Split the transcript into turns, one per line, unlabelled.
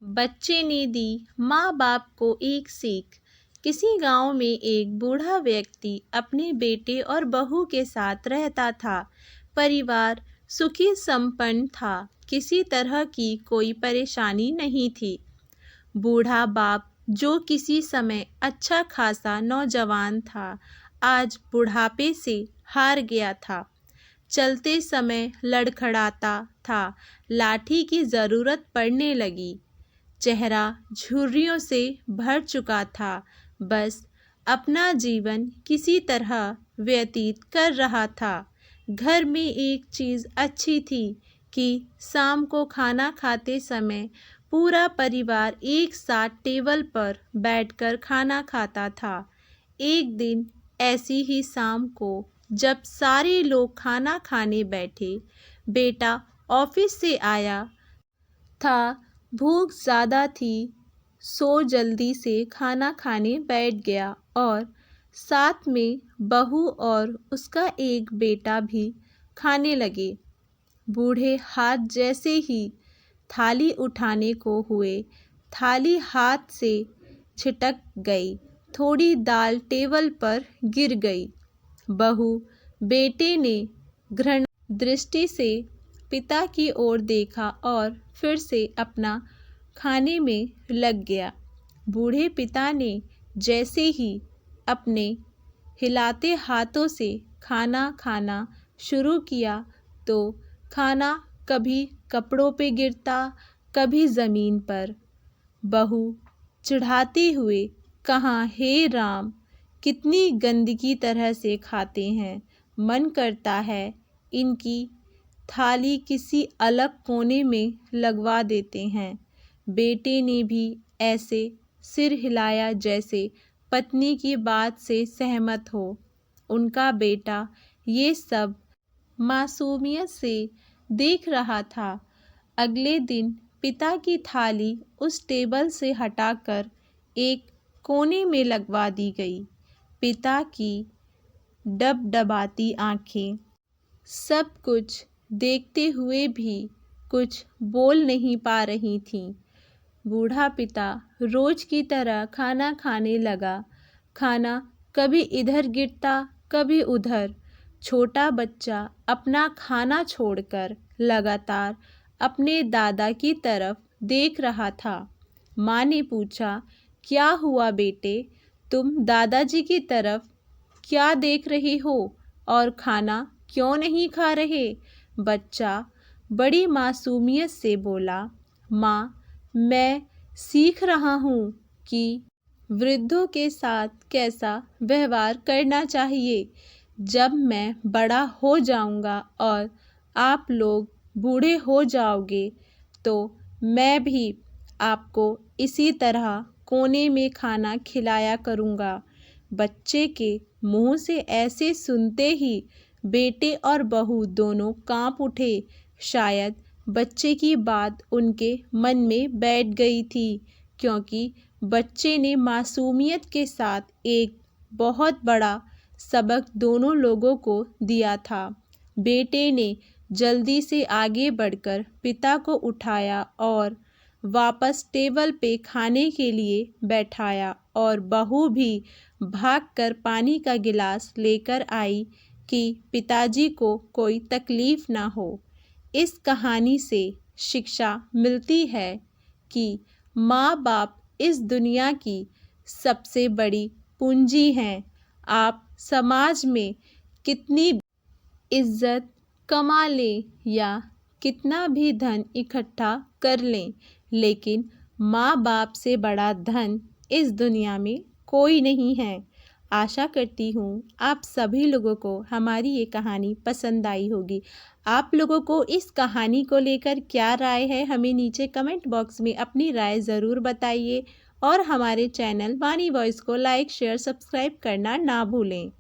बच्चे ने दी माँ बाप को एक सीख। किसी गांव में एक बूढ़ा व्यक्ति अपने बेटे और बहू के साथ रहता था। परिवार सुखी संपन्न था, किसी तरह की कोई परेशानी नहीं थी। बूढ़ा बाप, जो किसी समय अच्छा खासा नौजवान था, आज बुढ़ापे से हार गया था। चलते समय लड़खड़ाता था, लाठी की जरूरत पड़ने लगी। चेहरा झुर्रियों से भर चुका था, बस अपना जीवन किसी तरह व्यतीत कर रहा था। घर में एक चीज़ अच्छी थी कि शाम को खाना खाते समय पूरा परिवार एक साथ टेबल पर बैठकर खाना खाता था। एक दिन ऐसी ही शाम को जब सारे लोग खाना खाने बैठे, बेटा ऑफिस से आया था। भूख ज़्यादा थी, सो जल्दी से खाना खाने बैठ गया और साथ में बहू और उसका एक बेटा भी खाने लगे। बूढ़े हाथ जैसे ही थाली उठाने को हुए, थाली हाथ से छिटक गई। थोड़ी दाल टेबल पर गिर गई। बहू बेटे ने घृणा दृष्टि से पिता की ओर देखा और फिर से अपना खाने में लग गया। बूढ़े पिता ने जैसे ही अपने हिलाते हाथों से खाना खाना शुरू किया तो खाना कभी कपड़ों पे गिरता, कभी ज़मीन पर। बहू चिढ़ाते हुए कहा, हे राम, कितनी गंदगी तरह से खाते हैं। मन करता है इनकी थाली किसी अलग कोने में लगवा देते हैं। बेटे ने भी ऐसे सिर हिलाया जैसे पत्नी की बात से सहमत हो। उनका बेटा ये सब मासूमियत से देख रहा था। अगले दिन पिता की थाली उस टेबल से हटाकर एक कोने में लगवा दी गई। पिता की डबडबाती आंखें सब कुछ देखते हुए भी कुछ बोल नहीं पा रही थीं। बूढ़ा पिता रोज की तरह खाना खाने लगा। खाना कभी इधर गिरता, कभी उधर। छोटा बच्चा अपना खाना छोड़कर लगातार अपने दादा की तरफ देख रहा था। माँ ने पूछा, क्या हुआ बेटे, तुम दादाजी की तरफ क्या देख रही हो और खाना क्यों नहीं खा रहे? बच्चा बड़ी मासूमियत से बोला, माँ, मैं सीख रहा हूँ कि वृद्धों के साथ कैसा व्यवहार करना चाहिए। जब मैं बड़ा हो जाऊँगा और आप लोग बूढ़े हो जाओगे तो मैं भी आपको इसी तरह कोने में खाना खिलाया करूँगा। बच्चे के मुंह से ऐसे सुनते ही बेटे और बहू दोनों कांप उठे। शायद बच्चे की बात उनके मन में बैठ गई थी, क्योंकि बच्चे ने मासूमियत के साथ एक बहुत बड़ा सबक दोनों लोगों को दिया था। बेटे ने जल्दी से आगे बढ़कर पिता को उठाया और वापस टेबल पे खाने के लिए बैठाया और बहू भी भागकर पानी का गिलास लेकर आई कि पिताजी को कोई तकलीफ ना हो। इस कहानी से शिक्षा मिलती है कि माँ बाप इस दुनिया की सबसे बड़ी पूंजी हैं। आप समाज में कितनी इज्जत कमा लें या कितना भी धन इकट्ठा कर लें, लेकिन माँ बाप से बड़ा धन इस दुनिया में कोई नहीं है। आशा करती हूँ आप सभी लोगों को हमारी ये कहानी पसंद आई होगी। आप लोगों को इस कहानी को लेकर क्या राय है, हमें नीचे कमेंट बॉक्स में अपनी राय ज़रूर बताइए और हमारे चैनल वाणी वॉइस को लाइक, शेयर, सब्सक्राइब करना ना भूलें।